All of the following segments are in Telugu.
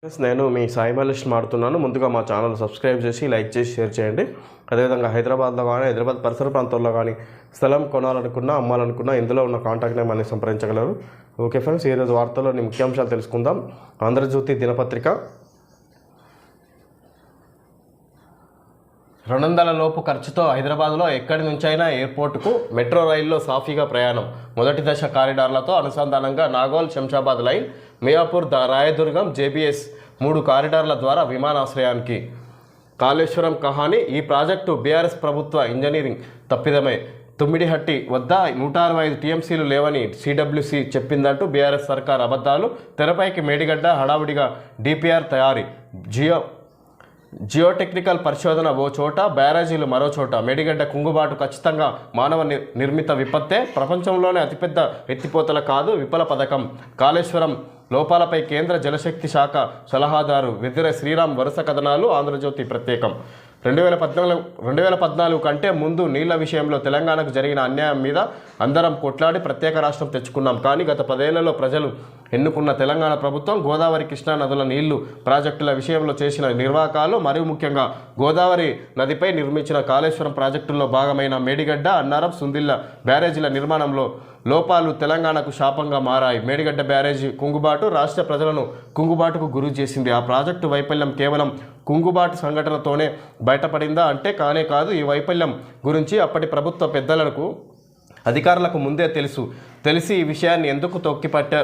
నేను మీ సాయి మల్లేష్ మాడుతున్నాను. ముందుగా మా ఛానల్ సబ్స్క్రైబ్ చేసి లైక్ చేసి షేర్ చేయండి. అదేవిధంగా హైదరాబాద్లో కానీ హైదరాబాద్ పరిసర ప్రాంతాల్లో కానీ స్థలం కొనాలనుకున్నా అమ్మాలనుకున్నా ఇందులో ఉన్న కాంటాక్ట్ నెంబర్ని సంప్రదించగలరు. ఓకే ఫ్రెండ్స్, ఈరోజు వార్తల్లోని ముఖ్యాంశాలు తెలుసుకుందాం. ఆంధ్రజ్యోతి దినపత్రిక 200 లోపు ఖర్చుతో హైదరాబాద్లో ఎక్కడి నుంచైనా ఎయిర్పోర్టుకు మెట్రో రైల్లో సాఫీగా ప్రయాణం. మొదటి దశ కారిడార్లతో అనుసంధానంగా నాగోల్ శంషాబాద్ లైన్, మియాపూర్ రాయదుర్గం జేబీఎస్ 3 కారిడార్ల ద్వారా విమానాశ్రయానికి. కాళేశ్వరం కహాని. ఈ ప్రాజెక్టు బీఆర్ఎస్ ప్రభుత్వ ఇంజనీరింగ్ తప్పిదమే. తుమ్మిడిహట్టి వద్ద 165 టీఎంసీలు లేవని సిడబ్ల్యూసీ చెప్పిందంటూ బీఆర్ఎస్ సర్కార్ అబద్ధాలు. తెరపైకి మేడిగడ్డ హడావుడిగా డిపిఆర్ తయారీ. జియోటెక్నికల్ పరిశోధన ఓ చోట, బ్యారేజీలు మరో చోట. మేడిగడ్డ కుంగుబాటు ఖచ్చితంగా మానవ నిర్మిత విపత్తే, ప్రపంచంలోనే అతిపెద్ద ఎత్తిపోతల కాదు విఫల పథకం. కాళేశ్వరం లోపాలపై కేంద్ర జలశక్తి శాఖ సలహాదారు వెదిరే శ్రీరామ్ వరుస కథనాలు. ఆంధ్రజ్యోతి ప్రత్యేకం. 2014 కంటే ముందు నీళ్ల విషయంలో తెలంగాణకు జరిగిన అన్యాయం మీద అందరం కొట్లాడి ప్రత్యేక రాష్ట్రం తెచ్చుకున్నాం. కానీ గత 10 ఏళ్లలో ప్రజలు ఎన్నుకున్న తెలంగాణ ప్రభుత్వం గోదావరి కృష్ణా నదుల నీళ్లు ప్రాజెక్టుల విషయంలో చేసిన నిర్వాకాలు, మరియు ముఖ్యంగా గోదావరి నదిపై నిర్మించిన కాళేశ్వరం ప్రాజెక్టుల్లో భాగమైన మేడిగడ్డ, అన్నారం, సుందిళ్ల బ్యారేజీల నిర్మాణంలో లోపాలు తెలంగాణకు శాపంగా మారాయి. మేడిగడ్డ బ్యారేజీ కుంగుబాటు రాష్ట్ర ప్రజలను కుంగుబాటుకు గురి చేసింది. ఆ ప్రాజెక్టు వైఫల్యం కేవలం కుంగుబాటు సంఘటనతోనే బయటపడిందా అంటే కానే కాదు. ఈ వైఫల్యం గురించి అప్పటి ప్రభుత్వ పెద్దలకు, అధికారులకు ముందే తెలిసి ఈ విషయాన్ని ఎందుకు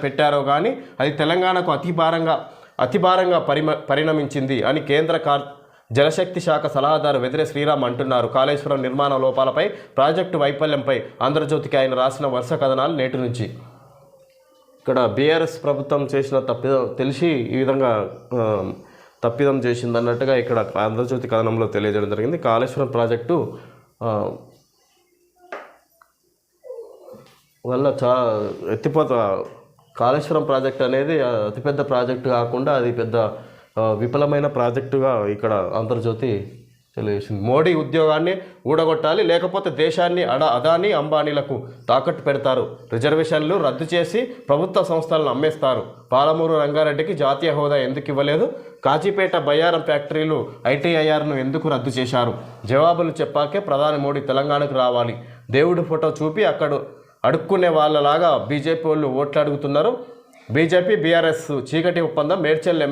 పెట్టారో కానీ అది తెలంగాణకు అతి భారంగా పరిణమించింది అని కేంద్ర జలశక్తి శాఖ సలహాదారు వెదిరే శ్రీరామ్ అంటున్నారు. కాళేశ్వరం నిర్మాణ లోపాలపై, ప్రాజెక్టు వైఫల్యంపై ఆంధ్రజ్యోతికి ఆయన రాసిన వరుస కథనాలు నేటి నుంచి. ఇక్కడ బీఆర్ఎస్ ప్రభుత్వం చేసిన తెలిసి ఈ విధంగా తప్పిదం చేసిందన్నట్టుగా ఇక్కడ ఆంధ్రజ్యోతి కథనంలో తెలియజేయడం జరిగింది. కాళేశ్వరం ప్రాజెక్టు వల్ల ఎత్తిపోత కాళేశ్వరం ప్రాజెక్ట్ అనేది అతిపెద్ద ప్రాజెక్టు కాకుండా అది పెద్ద విఫలమైన ప్రాజెక్టుగా ఇక్కడ ఆంధ్రజ్యోతి తెలియజేసింది. మోడీ ఉద్యోగాన్ని ఊడగొట్టాలి, లేకపోతే దేశాన్ని అదానీ అంబానీలకు తాకట్టు పెడతారు. రిజర్వేషన్లు రద్దు చేసి ప్రభుత్వ సంస్థలను అమ్మేస్తారు. పాలమూరు రంగారెడ్డికి జాతీయ హోదా ఎందుకు ఇవ్వలేదు? కాజీపేట బయ్యారం ఫ్యాక్టరీలు ఐటీఐఆర్ను ఎందుకు రద్దు చేశారు? జవాబులు చెప్పాకే ప్రధాని మోడీ తెలంగాణకు రావాలి. దేవుడి ఫోటో చూపి అక్కడ అడుక్కునే వాళ్ళలాగా బీజేపీ వాళ్ళు ఓట్లు అడుగుతున్నారు. బీజేపీ బీఆర్ఎస్ చీకటి ఒప్పందం. మేడ్చల్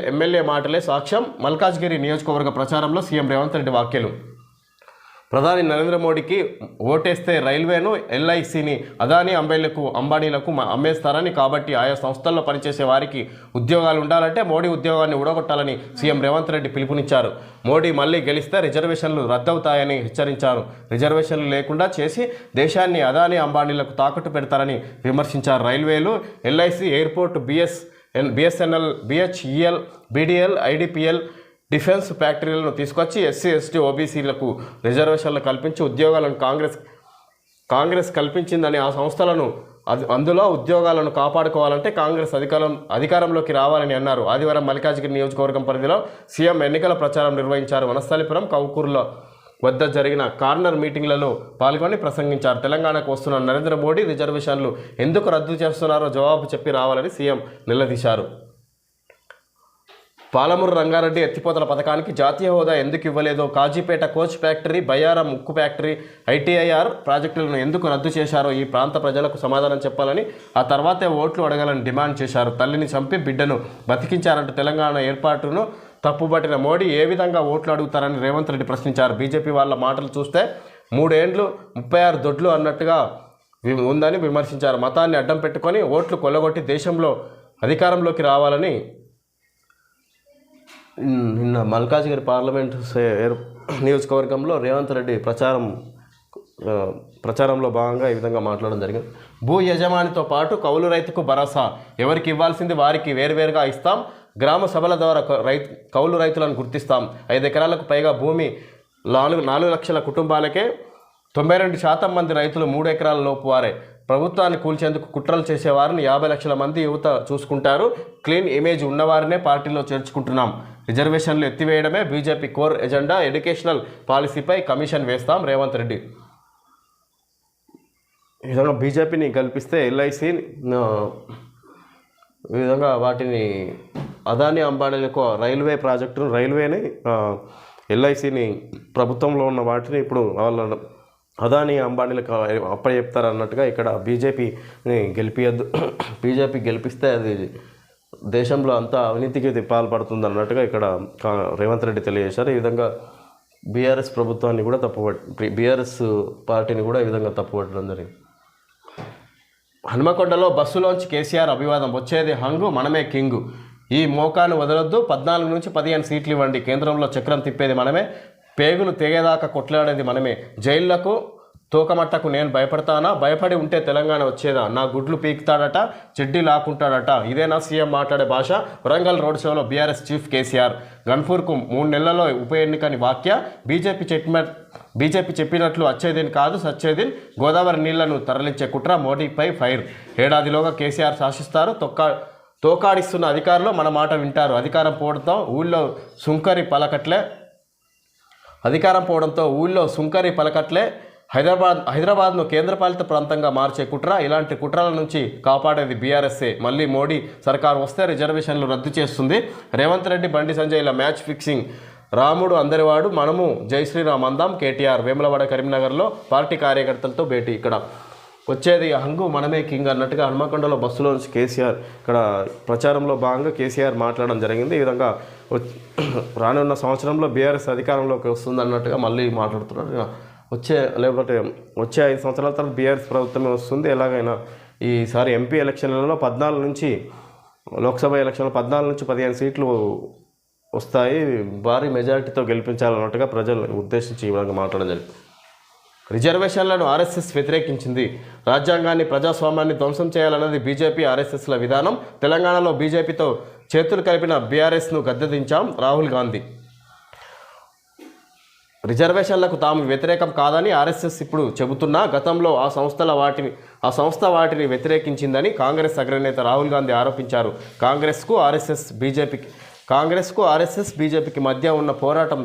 ఎమ్మెల్యే మాటలే సాక్ష్యం. మల్కాజ్గిరి నియోజకవర్గ ప్రచారంలో సీఎం రేవంత్ రెడ్డి వ్యాఖ్యలు. ప్రధాని నరేంద్ర మోడీకి ఓటేస్తే రైల్వేను, ఎల్ఐసిని అదానీ అంబానీలకు అమ్మేస్తారని, కాబట్టి ఆయా సంస్థల్లో పనిచేసే వారికి ఉద్యోగాలు ఉండాలంటే మోడీ ఉద్యోగాన్ని ఊడగొట్టాలని సీఎం రేవంత్ రెడ్డి పిలుపునిచ్చారు. మోడీ మళ్ళీ గెలిస్తే రిజర్వేషన్లు రద్దవుతాయని హెచ్చరించారు. రిజర్వేషన్లు లేకుండా చేసి దేశాన్ని అదానీ అంబానీలకు తాకట్టు పెడతారని విమర్శించారు. రైల్వేలు, LIC, airport, BSNL, BHEL, BDL, IDPL, defence ఫ్యాక్టరీలను తీసుకొచ్చి ఎస్సీ, ఎస్టీ, ఓబీసీలకు రిజర్వేషన్లు కల్పించి ఉద్యోగాలను కాంగ్రెస్ కల్పించిందని ఆ సంస్థలను అందులో ఉద్యోగాలను కాపాడుకోవాలంటే కాంగ్రెస్ అధికారంలోకి రావాలని అన్నారు. ఆదివారం మల్కాజ్గిరి నియోజకవర్గం పరిధిలో సీఎం ఎన్నికల ప్రచారం నిర్వహించారు. వనస్థలిపురం, కౌకూర్ల వద్ద జరిగిన కార్నర్ మీటింగ్లలో పాల్గొని ప్రసంగించారు. తెలంగాణకు వస్తున్న నరేంద్ర మోడీ రిజర్వేషన్లు ఎందుకు రద్దు చేస్తున్నారో జవాబు చెప్పి రావాలని సీఎం నిలదీశారు. పాలమూరు రంగారెడ్డి ఎత్తిపోతల పథకానికి జాతీయ హోదా ఎందుకు ఇవ్వలేదో, కాజీపేట కోచ్ ఫ్యాక్టరీ, బయ్యారం ఉక్కు ఫ్యాక్టరీ, ఐటీఐఆర్ ప్రాజెక్టులను ఎందుకు రద్దు చేశారో ఈ ప్రాంత ప్రజలకు సమాధానం చెప్పాలని, ఆ తర్వాతే ఓట్లు అడగాలని డిమాండ్ చేశారు. తల్లిని చంపి బిడ్డను బతికించారంటూ తెలంగాణ ఏర్పాటును తప్పుబట్టిన మోడీ ఏ విధంగా ఓట్లు అడుగుతారని రేవంత్ రెడ్డి ప్రశ్నించారు. బీజేపీ వాళ్ళ మాటలు చూస్తే 3 ఏండ్లు 36 దొడ్లు అన్నట్టుగా ఉందని విమర్శించారు. మతాన్ని అడ్డం పెట్టుకొని ఓట్లు కొల్లగొట్టి దేశంలో అధికారంలోకి రావాలని నిన్న మల్కాజ్గిరి పార్లమెంట్ నియోజకవర్గంలో రేవంత్ రెడ్డి ప్రచారంలో భాగంగా ఈ విధంగా మాట్లాడడం జరిగింది. భూ యజమానితో పాటు కౌలు రైతుకు భరోసా. ఎవరికి ఇవ్వాల్సింది వారికి వేరువేరుగా ఇస్తాం. గ్రామ సభల ద్వారా కౌలు రైతులను గుర్తిస్తాం. 5 ఎకరాలకు పైగా భూమి 4 లక్షల కుటుంబాలకే 92% మంది రైతులు 3 ఎకరాల లోపు వారే. ప్రభుత్వాన్ని కూల్చేందుకు కుట్రలు చేసేవారిని 50 లక్షల మంది యువత చూసుకుంటారు. క్లీన్ ఇమేజ్ ఉన్నవారినే పార్టీలో చేర్చుకుంటున్నాం. రిజర్వేషన్లు ఎత్తివేయడమే బీజేపీ కోర్ ఎజెండా. ఎడ్యుకేషనల్ పాలసీపై కమిషన్ వేస్తాం. రేవంత్ రెడ్డి. ఈ విధంగా బీజేపీని కల్పిస్తే ఎల్ఐసి ఈ విధంగా వాటిని అదాని అంబానీలకు రైల్వేని ఎల్ఐసిని ప్రభుత్వంలో ఉన్న వాటిని ఇప్పుడు వాళ్ళ అదాని అంబానీలకు అప్పచెప్తారు అన్నట్టుగా ఇక్కడ బీజేపీని బీజేపీ గెలిపిస్తే అది దేశంలో అంతా అవినీతికి పాల్పడుతుంది అన్నట్టుగా ఇక్కడ రేవంత్ రెడ్డి తెలియజేశారు. ఈ విధంగా బీఆర్ఎస్ ప్రభుత్వాన్ని కూడా బీఆర్ఎస్ పార్టీని కూడా ఈ విధంగా తప్పుపట్టడం జరిగింది. హనుమకొండలో బస్సులోంచి కేసీఆర్ అభివాదం, వచ్చేది హంగు మనమే కింగు, ఈ మోకాను వదలొద్దు, 14 నుంచి 15 సీట్లు ఇవ్వండి, కేంద్రంలో చక్రం తిప్పేది మనమే, పేగులు తెగేదాకా కొట్లాడేది మనమే, జైళ్లకు తోకమట్టకు నేను భయపడతానా, భయపడి ఉంటే తెలంగాణ వచ్చేదా, నా గుడ్లు పీకుతాడట, చెడ్డీ లాక్కుంటాడట, ఇదేనా సీఎం మాట్లాడే భాష. వరంగల్ రోడ్ షోలో బీఆర్ఎస్ చీఫ్ కేసీఆర్. గన్పూర్కు 3 నెలల్లో ఉప ఎన్నికని వాక్య, బీజేపీ చెప్పినట్లు వచ్చేదిన్ కాదు సచ్చేదిన్, గోదావరి నీళ్లను తరలించే కుట్ర, మోడీపై ఫైర్. ఏడాదిలోగా కేసీఆర్ శాసిస్తారు, తోకాడిస్తున్న అధికారులు మన మాట వింటారు, అధికారం పోవడంతో ఊళ్ళో సుంకరి పలకట్లే, హైదరాబాద్ను కేంద్రపాలిత ప్రాంతంగా మార్చే కుట్ర, ఇలాంటి కుట్రల నుంచి కాపాడేది బీఆర్ఎస్ఏ. మళ్ళీ మోడీ సర్కారు వస్తే రిజర్వేషన్లు రద్దు చేస్తుంది. రేవంత్ రెడ్డి బండి సంజయ్ల మ్యాచ్ ఫిక్సింగ్, రాముడు అందరివాడు, మనము జై శ్రీరామ్ అందాం కేటీఆర్. వేములవాడ కరీంనగర్లో పార్టీ కార్యకర్తలతో భేటీ. ఇక్కడ వచ్చేది హంగు మనమే కింగ్ అన్నట్టుగా హనుమకొండలో బస్సులో నుంచి కేసీఆర్ ఇక్కడ ప్రచారంలో భాగంగా కేసీఆర్ మాట్లాడడం జరిగింది. ఈ విధంగా రానున్న సంవత్సరంలో బీఆర్ఎస్ అధికారంలోకి వస్తుంది అన్నట్టుగా మళ్ళీ మాట్లాడుతున్నారు. వచ్చే 5 సంవత్సరాల తర్వాత బీఆర్ఎస్ ప్రభుత్వమే వస్తుంది. ఎలాగైనా ఈసారి ఎంపీ ఎలక్షన్లలో 14 నుంచి లోక్సభ ఎలక్షన్లో 14 నుంచి 15 సీట్లు వస్తాయి, భారీ మెజారిటీతో గెలిపించాలన్నట్టుగా ప్రజలు ఉద్దేశించి ఈ విధంగా మాట్లాడడం జరిగింది. రిజర్వేషన్లను ఆర్ఎస్ఎస్ వ్యతిరేకించింది. రాజ్యాంగాన్ని ప్రజాస్వామ్యాన్ని ధ్వంసం చేయాలన్నది బీజేపీ ఆర్ఎస్ఎస్ల విధానం. తెలంగాణలో బీజేపీతో చేతులు కలిపిన బీఆర్ఎస్ను గద్దెదించాం రాహుల్ గాంధీ. రిజర్వేషన్లకు తాము వ్యతిరేకం కాదని ఆర్ఎస్ఎస్ ఇప్పుడు చెబుతున్నా, గతంలో ఆ సంస్థ వాటిని వ్యతిరేకించిందని కాంగ్రెస్ అగ్రనేత రాహుల్ గాంధీ ఆరోపించారు. కాంగ్రెస్కు ఆర్ఎస్ఎస్ బీజేపీకి మధ్య ఉన్న పోరాటం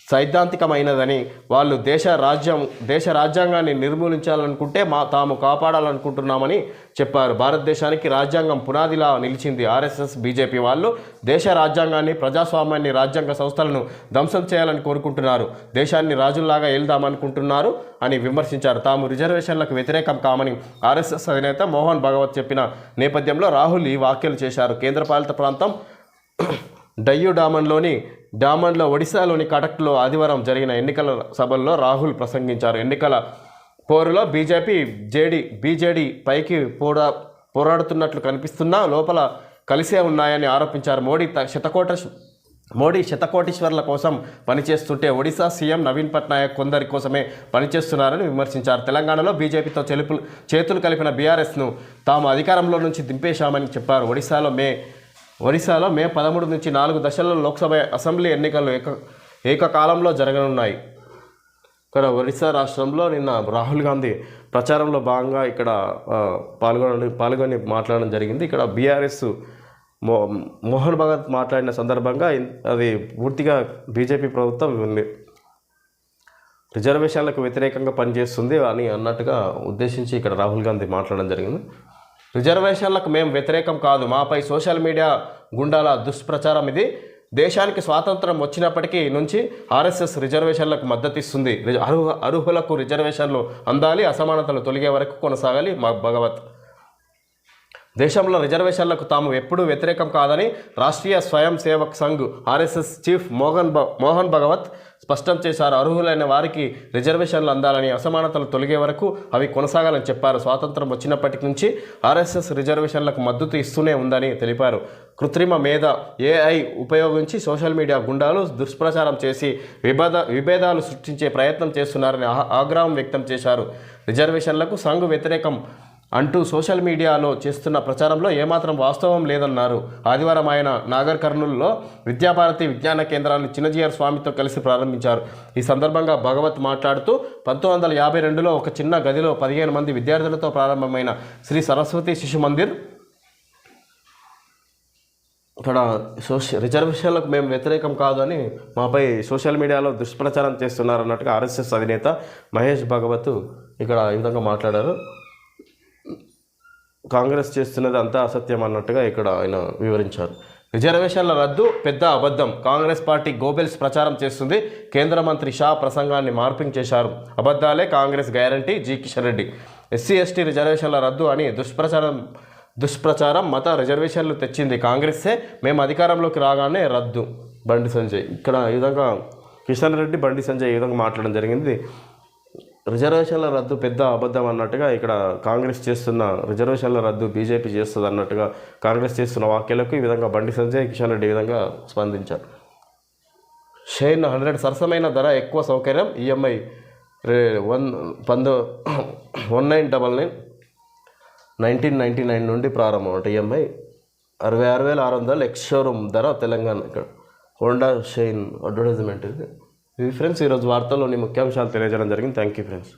సైద్ధాంతికమైనదని, వాళ్ళు దేశ రాజ్యాంగాన్ని నిర్మూలించాలనుకుంటే తాము కాపాడాలనుకుంటున్నామని చెప్పారు. భారతదేశానికి రాజ్యాంగం పునాదిలా నిలిచింది ఆర్ఎస్ఎస్ బీజేపీ వాళ్ళు. దేశ రాజ్యాంగాన్ని, ప్రజాస్వామ్యాన్ని, రాజ్యాంగ సంస్థలను ధ్వంసం చేయాలని కోరుకుంటున్నారు, దేశాన్ని రాజుల్లాగా ఏల్దామనుకుంటున్నారు అని విమర్శించారు. తాము రిజర్వేషన్లకు వ్యతిరేకం కామని ఆర్ఎస్ఎస్ అధినేత మోహన్ భగవత్ చెప్పిన నేపథ్యంలో రాహుల్ ఈ వ్యాఖ్యలు చేశారు. కేంద్రపాలిత ప్రాంతం డామన్లో ఒడిశాలోని కటక్లో ఆదివారం జరిగిన ఎన్నికల సభల్లో రాహుల్ ప్రసంగించారు. ఎన్నికల పోరులో బీజేడీ పైకి పోరాడుతున్నట్లు కనిపిస్తున్నా లోపల కలిసే ఉన్నాయని ఆరోపించారు. మోడీ శతకోటీశ్వర్ల కోసం పనిచేస్తుంటే ఒడిశా సీఎం నవీన్ పట్నాయక్ కొందరి కోసమే పనిచేస్తున్నారని విమర్శించారు. తెలంగాణలో బీజేపీతో చేతులు కలిపిన బీఆర్ఎస్ను తాము అధికారంలో నుంచి దింపేశామని చెప్పారు. ఒడిశాలో మే 13 నుంచి 4 దశల్లో లోక్సభ అసెంబ్లీ ఎన్నికలు ఏకకాలంలో జరగనున్నాయి. ఇక్కడ ఒడిశా రాష్ట్రంలో నిన్న రాహుల్ గాంధీ ప్రచారంలో భాగంగా ఇక్కడ పాల్గొని మాట్లాడడం జరిగింది. ఇక్కడ బీఆర్ఎస్ మోహన్ భగవత్ మాట్లాడిన సందర్భంగా అది పూర్తిగా బీజేపీ ప్రభుత్వం రిజర్వేషన్లకు వ్యతిరేకంగా పనిచేస్తుంది అని అన్నట్టుగా ఉద్దేశించి ఇక్కడ రాహుల్ గాంధీ మాట్లాడడం జరిగింది. రిజర్వేషన్లకు మేము వ్యతిరేకం కాదు, మాపై సోషల్ మీడియా గుండాల దుష్ప్రచారం ఇది. దేశానికి స్వాతంత్రం వచ్చినప్పటికీ నుంచి ఆర్ఎస్ఎస్ రిజర్వేషన్లకు మద్దతు ఇస్తుంది. అర్హులకు రిజర్వేషన్లు అందాలి, అసమానతలు తొలగే వరకు కొనసాగాలి భగవత్. దేశంలో రిజర్వేషన్లకు తాము ఎప్పుడూ వ్యతిరేకం కాదని రాష్ట్రీయ స్వయం సేవక్ సంఘ్ ఆర్ఎస్ఎస్ చీఫ్ మోహన్ భగవత్ స్పష్టం చేశారు. అర్హులైన వారికి రిజర్వేషన్లు అందాలని, అసమానతలు తొలగే వరకు అవి కొనసాగాలని చెప్పారు. స్వాతంత్రం వచ్చినప్పటి నుంచి ఆర్ఎస్ఎస్ రిజర్వేషన్లకు మద్దతు ఇస్తూనే ఉందని తెలిపారు. కృత్రిమ మేధ ఏఐ ఉపయోగించి సోషల్ మీడియా గుండాలు దుష్ప్రచారం చేసి విభేదాలు సృష్టించే ప్రయత్నం చేస్తున్నారని ఆగ్రహం వ్యక్తం చేశారు. రిజర్వేషన్లకు సంఘ్ వ్యతిరేకం అంటూ సోషల్ మీడియాలో చేస్తున్న ప్రచారంలో ఏమాత్రం వాస్తవం లేదన్నారు. ఆదివారం ఆయన నాగర్ కర్నూలులో విద్యాభారతి విజ్ఞాన కేంద్రాన్ని చిన్నజీఆర్ స్వామితో కలిసి ప్రారంభించారు. ఈ సందర్భంగా భగవత్ మాట్లాడుతూ 1952లో ఒక చిన్న గదిలో 15 మంది విద్యార్థులతో ప్రారంభమైన శ్రీ సరస్వతి శిశు మందిర్ ఇక్కడ రిజర్వేషన్లకు మేము వ్యతిరేకం కాదు అని మాపై సోషల్ మీడియాలో దుష్ప్రచారం చేస్తున్నారు అన్నట్టుగా ఆర్ఎస్ఎస్ అధినేత మహేష్ భగవత్ ఇక్కడ ఈ విధంగా మాట్లాడారు. కాంగ్రెస్ చేస్తున్నది అంతా అసత్యం అన్నట్టుగా ఇక్కడ ఆయన వివరించారు. రిజర్వేషన్ల రద్దు పెద్ద అబద్ధం, కాంగ్రెస్ పార్టీ గోబెల్స్ ప్రచారం చేస్తుంది. కేంద్ర మంత్రి షా ప్రసంగాన్ని మార్పింగ్ చేశారు. అబద్ధాలే Congress guarantee, G Kishan Reddy. SC ST రిజర్వేషన్ల రద్దు అని దుష్ప్రచారం మత రిజర్వేషన్లు తెచ్చింది కాంగ్రెస్సే, మేము అధికారంలోకి రాగానే రద్దు. బండి సంజయ్ ఇక్కడ ఈ విధంగా కిషన్ రెడ్డి, బండి సంజయ్ ఈ విధంగా మాట్లాడడం జరిగింది. రిజర్వేషన్ల రద్దు పెద్ద అబద్ధం అన్నట్టుగా ఇక్కడ కాంగ్రెస్ చేస్తున్న రిజర్వేషన్ల రద్దు బీజేపీ చేస్తుంది అన్నట్టుగా కాంగ్రెస్ చేస్తున్న వ్యాఖ్యలకు ఈ విధంగా బండి సంజయ్, కిషన్ రెడ్డి ఈ విధంగా స్పందించారు. షైన్ 100 సరసమైన ధర, ఎక్కువ సౌకర్యం, ఈఎంఐ 1999 నుండి ప్రారంభం అంటే ఈఎంఐ 66,600 ఎక్స్ షోరూమ్ ధర తెలంగాణ. ఇక్కడ హోండా షైన్ అడ్వర్టైజ్మెంట్ ఇది ఫ్రెండ్స్ ఈరోజు వార్తల్లోని ముఖ్యాంశాలు తెలియజేయడం జరిగింది. Thank you friends.